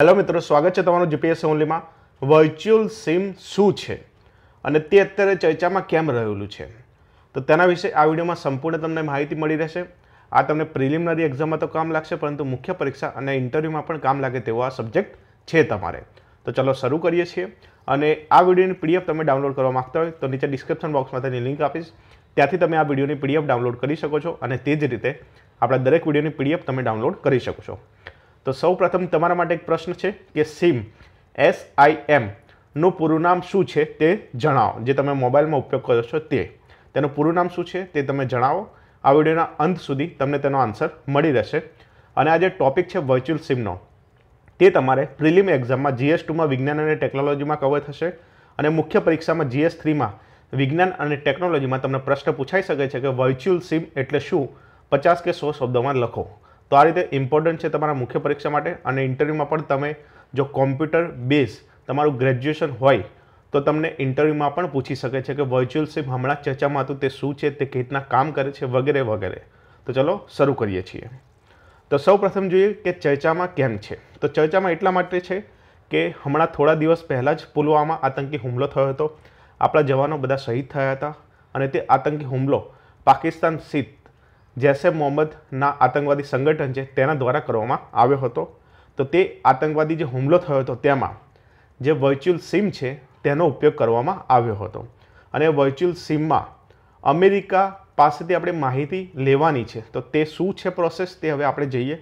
Hello મિત્રો, સ્વાગત છે તમારું જીપીએસસી ઓનલીમાં। વર્ચ્યુઅલ સિમ શું છે અને તે અત્યારે ચર્ચામાં કેમ રહેલું છે, તો તેના વિશે આ વિડીયોમાં સંપૂર્ણ તમને માહિતી મળી રહેશે। આ તમને પ્રિલિમિનરી એક્ઝામમાં તો કામ લાગશે, પરંતુ મુખ્ય પરીક્ષા અને ઇન્ટરવ્યૂમાં પણ કામ લાગે તેવો આ સબ્જેક્ટ છે તમારે। તો ચલો શરૂ કરીએ છીએ। અને આ વિડીયોની પીડીએફ તમે ડાઉનલોડ કરવા માંગતા હોય તો નીચે ડિસ્ક્રિપ્શન બોક્સમાં તેની લિંક આપીશ, ત્યાંથી તમે આ વિડીયોની પીડીએફ ડાઉનલોડ કરી શકો છો અને તે જ રીતે આપણા દરેક વિડીયોની પીડીએફ તમે ડાઉનલોડ કરી શકો છો। તો સૌપ્રથમ તમારા માટે એક પ્રશ્ન છે કે SIM નું પૂરું નામ શું છે તે જણાવો। જે તમે મોબાઈલમાં ઉપયોગ કરો છો તેનું પૂરું નામ શું છે તે તમે જણાવો। આ વિડીયોના અંત સુધી તમને તેનો આન્સર મળી રહેશે। અને આ જે ટોપિક છે વર્ચ્યુઅલ સિમનો, તે તમારે પ્રિલિમ એક્ઝામમાં GS2માં વિજ્ઞાન અને ટેકનોલોજીમાં કવર થશે અને મુખ્ય પરીક્ષામાં GS3માં વિજ્ઞાન અને ટેકનોલોજીમાં તમને પ્રશ્ન પૂછાઈ શકે છે કે વર્ચ્યુઅલ સિમ એટલે શું, 50 કે 100 શબ્દોમાં લખો। તો આ રીતે ઇમ્પોર્ટન્ટ છે તમારા મુખ્ય પરીક્ષા માટે। અને ઇન્ટરવ્યૂમાં પણ તમે જો કોમ્પ્યુટર બેઝ તમારું ગ્રેજ્યુએશન હોય તો તમને ઇન્ટરવ્યૂમાં પણ પૂછી શકે છે કે વર્ચ્યુઅલ સિમ હમણાં ચર્ચામાં હતું તે શું છે, તે કેવી રીતના કામ કરે છે વગેરે વગેરે। તો ચલો શરૂ કરીએ છીએ। તો સૌપ્રથમ જોઈએ કે ચર્ચામાં કેમ છે। તો ચર્ચામાં એટલા માટે છે કે હમણાં થોડા દિવસ પહેલાં જ પુલવામા આતંકી હુમલો થયો હતો, આપણા જવાનો બધા શહીદ થયા હતા અને તે આતંકી હુમલો પાકિસ્તાન સ્થિત જૈશ એ મોહમ્મદના આતંકવાદી સંગઠન છે તેના દ્વારા કરવામાં આવ્યો હતો। તો તે આતંકવાદી જે હુમલો થયો હતો તેમાં જે વર્ચ્યુઅલ સિમ છે તેનો ઉપયોગ કરવામાં આવ્યો હતો। અને વર્ચ્યુઅલ સિમમાં અમેરિકા પાસેથી આપણે માહિતી લેવાની છે, તો તે શું છે પ્રોસેસ તે હવે આપણે જઈએ।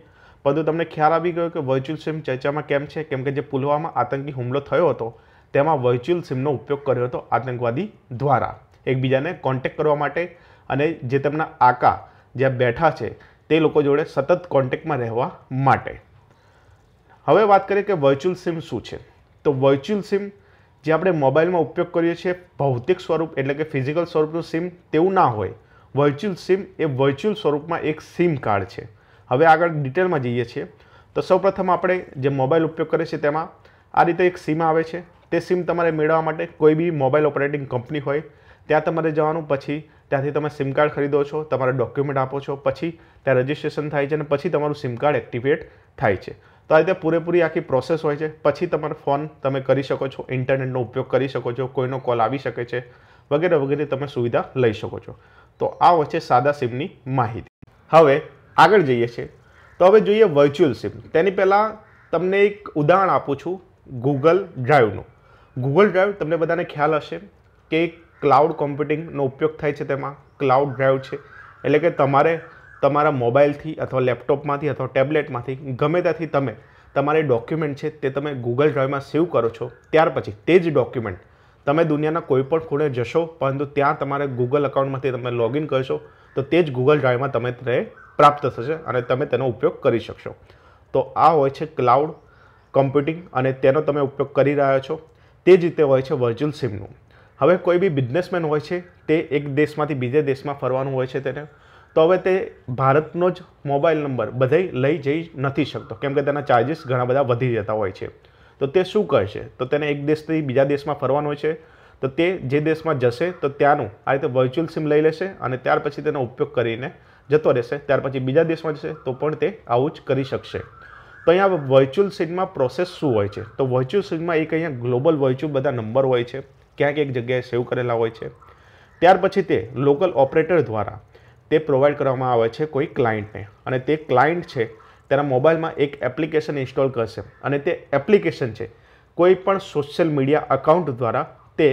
પરંતુ તમને ખ્યાલ આવી ગયો કે વર્ચ્યુઅલ સિમ ચર્ચામાં કેમ છે, કેમ કે જે પુલવામા આતંકી હુમલો થયો હતો તેમાં વર્ચ્યુઅલ સિમનો ઉપયોગ કર્યો હતો આતંકવાદી દ્વારા એકબીજાને કોન્ટેક્ટ કરવા માટે અને જે તેમના આકા જ્યાં બેઠા છે તે લોકો જોડે સતત કોન્ટેક્ટમાં રહેવા માટે। હવે વાત કરીએ કે વર્ચ્યુઅલ સિમ શું છે। તો વર્ચ્યુઅલ સિમ જે આપણે મોબાઈલમાં ઉપયોગ કરીએ છીએ ભૌતિક સ્વરૂપ એટલે કે ફિઝિકલ સ્વરૂપનું સિમ તેવું ના હોય। વર્ચ્યુઅલ સિમ એ વર્ચ્યુઅલ સ્વરૂપમાં એક સિમ કાર્ડ છે। હવે આગળ ડિટેલમાં જઈએ છીએ તો સૌપ્રથમ આપણે જે મોબાઈલ ઉપયોગ કરીએ છીએ તેમાં આ રીતે એક સિમ આવે છે। તે સિમ તમારે મેળવવા માટે કોઈ બી મોબાઈલ ઓપરેટિંગ કંપની હોય ત્યાં તમારે જવાનું, પછી ત્યાંથી તમે સિમ કાર્ડ ખરીદો છો, તમારા ડોક્યુમેન્ટ આપો છો, પછી ત્યાં રજિસ્ટ્રેશન થાય છે અને પછી તમારું સિમ કાર્ડ એક્ટિવેટ થાય છે। તો આ રીતે પૂરેપૂરી આખી પ્રોસેસ હોય છે। પછી તમારો ફોન તમે કરી શકો છો, ઇન્ટરનેટનો ઉપયોગ કરી શકો છો, કોઈનો કોલ આવી શકે છે વગેરે વગેરે તમે સુવિધા લઈ શકો છો। તો આ હોય છે સાદા સિમની માહિતી। હવે આગળ જઈએ છીએ તો હવે જોઈએ વર્ચ્યુઅલ સિમ। તેની પહેલાં તમને એક ઉદાહરણ આપું છું ગૂગલ ડ્રાઈવનું। ગૂગલ ડ્રાઈવ તમને બધાને ખ્યાલ હશે કે એક ક્લાઉડ કોમ્પ્યુટિંગનો ઉપયોગ થાય છે, તેમાં ક્લાઉડ ડ્રાઈવ છે એટલે કે તમારે તમારા મોબાઈલથી અથવા લેપટોપમાંથી અથવા ટેબ્લેટમાંથી ગમે ત્યાંથી તમે તમારે ડોક્યુમેન્ટ છે તે તમે ગૂગલ ડ્રાઈવમાં સેવ કરો છો। ત્યાર પછી તે જ ડોક્યુમેન્ટ તમે દુનિયાના કોઈ પણ ખૂણે જશો, પરંતુ ત્યાં તમારે ગૂગલ અકાઉન્ટમાંથી તમે લોગિન કરશો તો તે જ ગૂગલ ડ્રાઈવમાં તમે તે પ્રાપ્ત થશે અને તમે તેનો ઉપયોગ કરી શકશો। તો આ હોય છે ક્લાઉડ કમ્પ્યુટિંગ અને તેનો તમે ઉપયોગ કરી રહ્યા છો। તે જ રીતે હોય છે વર્ચ્યુઅલ સિમનું। હવે કોઈ બી બિઝનેસમેન હોય છે તે એક દેશમાંથી બીજે દેશમાં ફરવાનું હોય છે તેને, તો હવે તે ભારતનો જ મોબાઈલ નંબર બધે લઈ જઈ નથી શકતો, કેમ કે તેના ચાર્જિસ ઘણા બધા વધી જતા હોય છે। તો તે શું કરશે, તો તેને એક દેશથી બીજા દેશમાં ફરવાનું હોય છે, તો તે જે દેશમાં જશે તો ત્યાંનું આ રીતે વર્ચ્યુઅલ સિમ લઈ લેશે અને ત્યાર પછી તેનો ઉપયોગ કરીને જતો રહેશે। ત્યાર પછી બીજા દેશમાં જશે તો પણ તે આવું જ કરી શકશે। તો અહીંયા વર્ચ્યુઅલ સિમમાં પ્રોસેસ શું હોય છે, તો વર્ચ્યુઅલ સિમમાં એક અહીંયા ગ્લોબલ વર્ચ્યુઅલ બધા નંબર હોય છે, ક્યાંક એક જગ્યાએ સેવ કરેલા હોય છે। ત્યાર પછી તે લોકલ ઓપરેટર દ્વારા તે પ્રોવાઈડ કરવામાં આવે છે કોઈ ક્લાયન્ટને, અને તે ક્લાયન્ટ છે તેના મોબાઈલમાં એક એપ્લિકેશન ઇન્સ્ટોલ કરશે અને તે એપ્લિકેશન છે કોઈ પણ સોશિયલ મીડિયા અકાઉન્ટ દ્વારા તે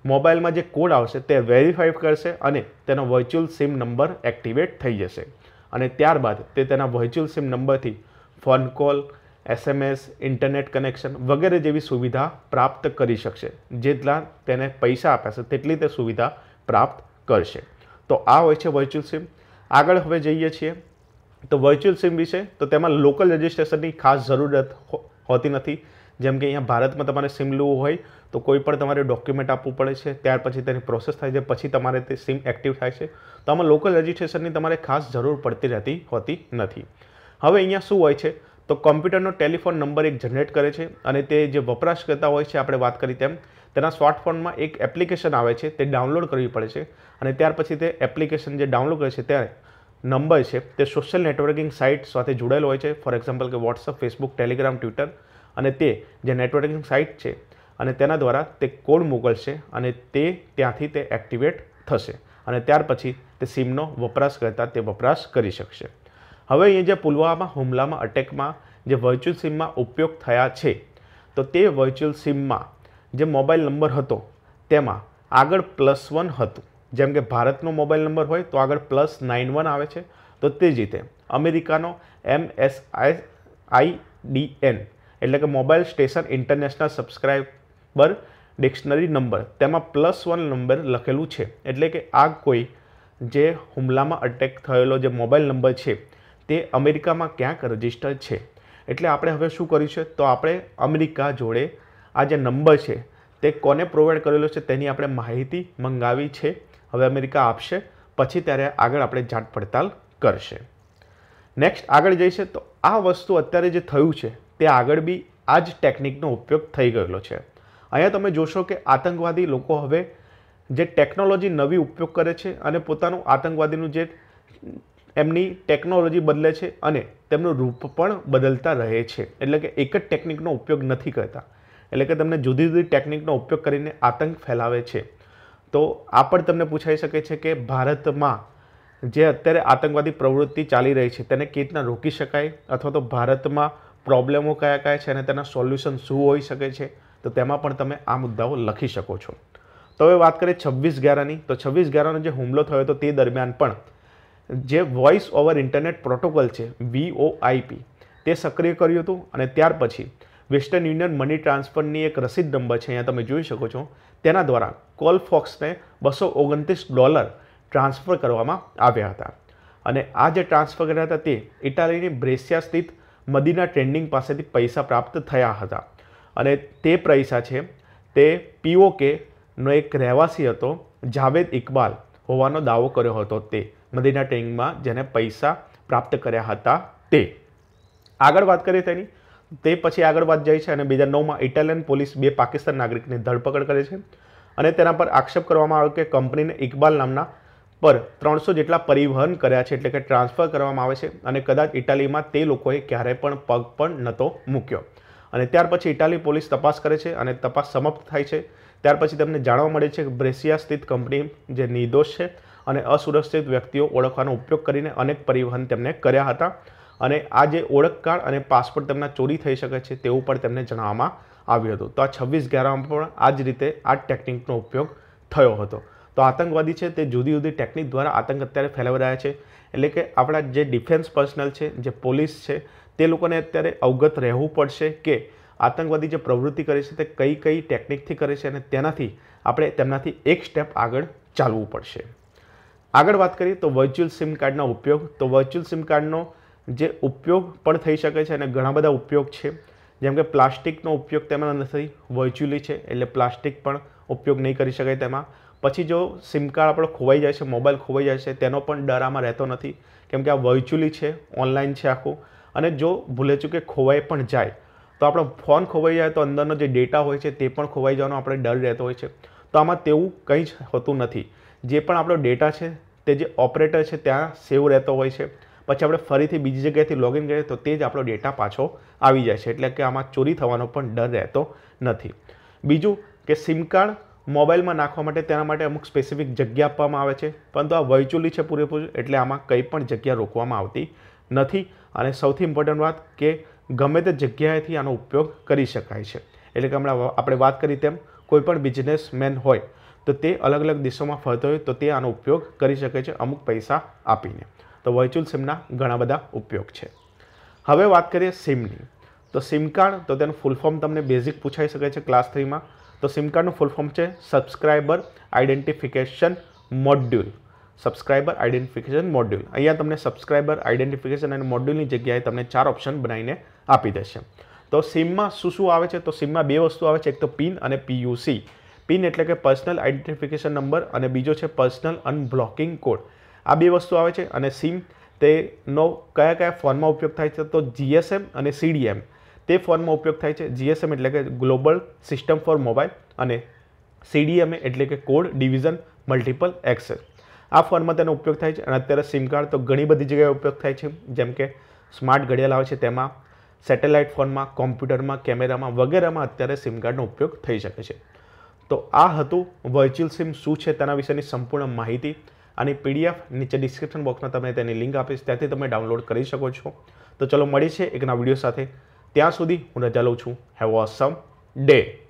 મોબાઈલમાં જે કોડ આવશે તે વેરીફાઈ કરશે અને તેનો વર્ચ્યુઅલ સિમ નંબર એક્ટિવેટ થઈ જશે। અને ત્યારબાદ તે તેના વર્ચ્યુઅલ સિમ નંબરથી phone call, SMS, internet connection વગેરે જેવી સુવિધા પ્રાપ્ત કરી શકશે। જેટલા તેને પૈસા આપ્યા છે તેટલી તે સુવિધા પ્રાપ્ત કરશે। તો આ હોય છે વર્ચ્યુઅલ સિમ। આગળ હવે જઈએ છીએ તો વર્ચ્યુઅલ સિમ વિશે, તો તેમાં લોકલ રજિસ્ટ્રેશનની ખાસ જરૂરત હોતી નથી। જેમ કે અહીંયા ભારતમાં તમારે સિમ લેવું હોય તો કોઈ પણ તમારે ડોક્યુમેન્ટ આપવું પડે છે, ત્યાર પછી તેની પ્રોસેસ થાય છે, પછી તમારે તે સિમ એક્ટિવ થાય છે। તો આમાં લોકલ રજિસ્ટ્રેશનની તમારે ખાસ જરૂર પડતી હોતી નથી। હવે અહીંયા શું હોય છે, તો કોમ્પ્યુટરનો ટેલિફોન નંબર એક જનરેટ કરે છે અને તે જે વપરાશકર્તા હોય છે, આપણે વાત કરી તેમ તેના સ્માર્ટફોનમાં એક એપ્લિકેશન આવે છે, તે ડાઉનલોડ કરવી પડે છે અને ત્યાર પછી તે એપ્લિકેશન જે ડાઉનલોડ કરે છે ત્યારે નંબર છે તે સોશિયલ નેટવર્કિંગ સાઇટ સાથે જોડાયેલો હોય છે। ફોર એક્ઝામ્પલ કે વોટ્સઅપ, ફેસબુક, ટેલિગ્રામ, ટ્વિટર અને તે જે નેટવર્કિંગ સાઇટ છે અને તેના દ્વારા તે કોડ મોકલશે અને તે ત્યાંથી તે એક્ટિવેટ થશે અને ત્યાર પછી તે સિમનો વપરાશ કરતા તે વપરાશ કરી શકશે. હવે અહીં જે પુલવામા હુમલામાં અટેકમાં જે વર્ચ્યુઅલ સિમમાં ઉપયોગ થયા છે તો તે વર્ચ્યુઅલ સિમમાં જે મોબાઈલ નંબર હતો તેમાં આગળ +1 હતું. જેમ કે ભારતનો મોબાઈલ નંબર હોય તો આગળ +91 આવે છે. તો તે જ રીતે અમેરિકાનો MSIDN એટલે કે mobile station international subscriber dictionary number તેમાં +1 નંબર લખેલું છે. એટલે કે આ કોઈ જે હુમલામાં અટેક થયેલો જે મોબાઈલ નંબર છે તે અમેરિકામાં ક્યાંક રજિસ્ટર્ડ છે. એટલે આપણે હવે શું કર્યું છે તો આપણે અમેરિકા જોડે આ જે નંબર છે તે કોને પ્રોવાઈડ કરેલો છે તેની આપણે માહિતી મંગાવી છે. હવે અમેરિકા આપશે પછી ત્યારે આગળ આપણે જાંચ પડતાલ કરશે. નેક્સ્ટ આગળ જઈશે તો આ વસ્તુ અત્યારે જે થયું છે તે આગળ બી આ જ ટેકનિકનો ઉપયોગ થઈ ગયેલો છે. અહીંયા તમે જોશો કે આતંકવાદી લોકો હવે જે ટેકનોલોજી નવી ઉપયોગ કરે છે અને પોતાનું આતંકવાદીનું જે એમની ટેકનોલોજી બદલે છે અને તેમનું રૂપ પણ બદલતા રહે છે. એટલે કે એક જ ટેકનિકનો ઉપયોગ નથી કરતા. એટલે કે તમને જુદી જુદી ટેકનિકનો ઉપયોગ કરીને આતંક ફેલાવે છે. તો આ પણ તમને પૂછાઈ શકે છે કે ભારતમાં જે અત્યારે આતંકવાદી પ્રવૃત્તિ ચાલી રહી છે તેને કેવી રીતના રોકી શકાય અથવા તો ભારતમાં પ્રોબ્લેમો કયા કયા છે અને તેના સોલ્યુશન શું હોઈ શકે છે. તો તેમાં પણ તમે આ મુદ્દાઓ લખી શકો છો. તો હવે વાત કરીએ 26/11ની. તો 26/11નો જે હુમલો થયો હતો તે દરમિયાન પણ જે વોઇસ ઓવર ઇન્ટરનેટ પ્રોટોકોલ છે VoIP તે સક્રિય કર્યું હતું અને ત્યાર પછી વેસ્ટર્ન યુનિયન મની ટ્રાન્સફરની એક રસીદ નંબર છે અહીંયા તમે જોઈ શકો છો તેના દ્વારા કોલફોક્સને $229 ટ્રાન્સફર કરવામાં આવ્યા હતા. અને આ જે ટ્રાન્સફર કર્યા હતા તે ઇટાલીની બ્રેસિયા સ્થિત મદીના ટ્રેન્ડિંગ પાસેથી પૈસા પ્રાપ્ત થયા હતા. અને તે પૈસા છે તે POKનો એક રહેવાસી હતો જાવેદ ઇકબાલ હોવાનો દાવો કર્યો હતો તે મદીના ટ્રેન્ડિંગમાં જેને પૈસા પ્રાપ્ત કર્યા હતા તે. આગળ વાત કરીએ તેની તે પછી આગળ વાત જાય છે અને 2009માં ઇટાલિયન પોલીસ 2 પાકિસ્તાન નાગરિકની ધરપકડ કરે છે અને તેના પર આક્ષેપ કરવામાં આવ્યો કે કંપનીને ઇકબાલ નામના પર 300 જેટલા પરિવહન કર્યા છે એટલે કે ટ્રાન્સફર કરવામાં આવે છે અને કદાચ ઇટાલીમાં તે લોકોએ ક્યારેય પણ પગ પણ નહોતો મૂક્યો. અને ત્યાર પછી ઇટાલી પોલીસ તપાસ કરે છે અને તપાસ સમાપ્ત થાય છે. ત્યાર પછી તેમને જાણવા મળે છે કે બ્રેસિયા સ્થિત કંપની જે નિર્દોષ છે અને અસુરક્ષિત વ્યક્તિઓ ઓળખવાનો ઉપયોગ કરીને અનેક પરિવહન તેમને કર્યા હતા અને આ જે ઓળખ કાર્ડ અને પાસપોર્ટ તેમના ચોરી થઈ શકે છે તેવું પણ તેમને જણાવવામાં આવ્યું હતું. તો આ 26/11માં પણ આ જ રીતે આ ટેકનિકનો ઉપયોગ થયો હતો. તો આતંકવાદી છે તે જુદી જુદી ટેકનિક દ્વારા આતંક અત્યારે ફેલાવી રહ્યા છે. એટલે કે આપણા જે ડિફેન્સ પર્સનલ છે જે પોલીસ છે તે લોકોને અત્યારે અવગત રહેવું પડશે કે આતંકવાદી જે પ્રવૃત્તિ કરે છે તે કઈ કઈ ટેકનિકથી કરે છે અને તેનાથી આપણે તેમનાથી એક સ્ટેપ આગળ ચાલવું પડશે. આગળ વાત કરીએ તો વર્ચ્યુઅલ સિમ કાર્ડનો ઉપયોગ. તો વર્ચ્યુઅલ સિમ કાર્ડનો જે ઉપયોગ પણ થઈ શકે છે અને ઘણા બધા ઉપયોગ છે. જેમ કે પ્લાસ્ટિકનો ઉપયોગ તેમાં નથી, વર્ચ્યુઅલી છે એટલે પ્લાસ્ટિક પણ ઉપયોગ નહીં કરી શકાય તેમાં. પછી જો સિમ કાર્ડ આપણો ખોવાઈ જાય છે, મોબાઈલ ખોવાઈ જાય છે તેનો પણ ડર આમાં રહેતો નથી કેમ કે આ વર્ચ્યુઅલી છે, ઓનલાઈન છે આખું. અને જો ભૂલે ચૂકે ખોવાઈ પણ જાય તો આપણો ફોન ખોવાઈ જાય તો અંદરનો જે ડેટા હોય છે તે પણ ખોવાઈ જવાનો આપણે ડર રહેતો હોય છે. તો આમાં તેવું કંઈ જ હોતું નથી. જે પણ આપણો ડેટા છે તે જે ઓપરેટર છે ત્યાં સેવ રહેતો હોય છે. પછી આપણે ફરીથી બીજી જગ્યાએથી લોગિન કરીએ તો તે જ આપણો ડેટા પાછો આવી જાય છે. એટલે કે આમાં ચોરી થવાનો પણ ડર રહેતો નથી. બીજું કે સિમ કાર્ડ મોબાઈલમાં નાખવા માટે તેના માટે અમુક સ્પેસિફિક જગ્યા આપવામાં આવે છે, પરંતુ આ વર્ચ્યુઅલી છે પૂરેપૂરું એટલે આમાં કંઈ પણ જગ્યા રોકવામાં આવતી નથી. અને સૌથી ઇમ્પોર્ટન્ટ વાત કે ગમે તે જગ્યાએથી આનો ઉપયોગ કરી શકાય છે. એટલે કે હમણાં આપણે વાત કરી તેમ કોઈપણ બિઝનેસમેન હોય તો તે અલગ અલગ દેશોમાં ફરતો હોય તો તે આનો ઉપયોગ કરી શકે છે અમુક પૈસા આપીને. તો વર્ચ્યુઅલ સિમના ઘણા બધા ઉપયોગ છે. હવે વાત કરીએ સિમની. તો સિમ કાર્ડ તો તેનું ફૂલ ફોર્મ તમને બેઝિક પૂછાઈ શકે છે ક્લાસ 3માં. તો સિમ કાર્ડનું ફૂલ ફોર્મ છે subscriber identification module. Subscriber identification module. અહીંયા તમને સબસ્ક્રાઇબર આઇડેન્ટિફિકેશન અને મોડ્યુલની જગ્યાએ તમને 4 ઓપ્શન બનાવીને આપી દેશે. તો સિમમાં શું શું આવે છે? તો સિમમાં 2 વસ્તુ આવે છે, એક તો પિન અને PUC. પિન એટલે કે પર્સનલ આઇડેન્ટિફિકેશન નંબર અને બીજો છે પર્સનલ અનબ્લોકિંગ કોડ. આ 2 વસ્તુ આવે છે. અને સિમ તેનો કયા કયા ફોનમાં ઉપયોગ થાય છે? તો GSM અને CDM તે ફોનમાં ઉપયોગ થાય છે. GSM એટલે કે ગ્લોબલ સિસ્ટમ ફોર મોબાઈલ અને CDM એટલે કે કોડ ડિવિઝન મલ્ટિપલ એક્સેસ. આ ફોનમાં તેનો ઉપયોગ થાય છે. અને અત્યારે સિમ કાર્ડ તો ઘણી બધી જગ્યાએ ઉપયોગ થાય છે. જેમ કે સ્માર્ટ ઘડિયાળ આવે છે તેમાં, સેટેલાઇટ ફોનમાં, કોમ્પ્યુટરમાં, કેમેરામાં વગેરેમાં અત્યારે સિમ કાર્ડનો ઉપયોગ થઈ શકે છે. તો આ હતું વર્ચ્યુઅલ સિમ શું છે તેના વિશેની સંપૂર્ણ માહિતી. આની PDF નીચે ડિસ્ક્રિપ્શન બોક્સમાં તમે તેની લિંક આપીશ, ત્યાંથી તમે ડાઉનલોડ કરી શકો છો. તો ચલો મળીએ છીએ એક નવા વિડીયો સાથે. ત્યાં સુધી હું રજા લઉં છું. Have a awesome day.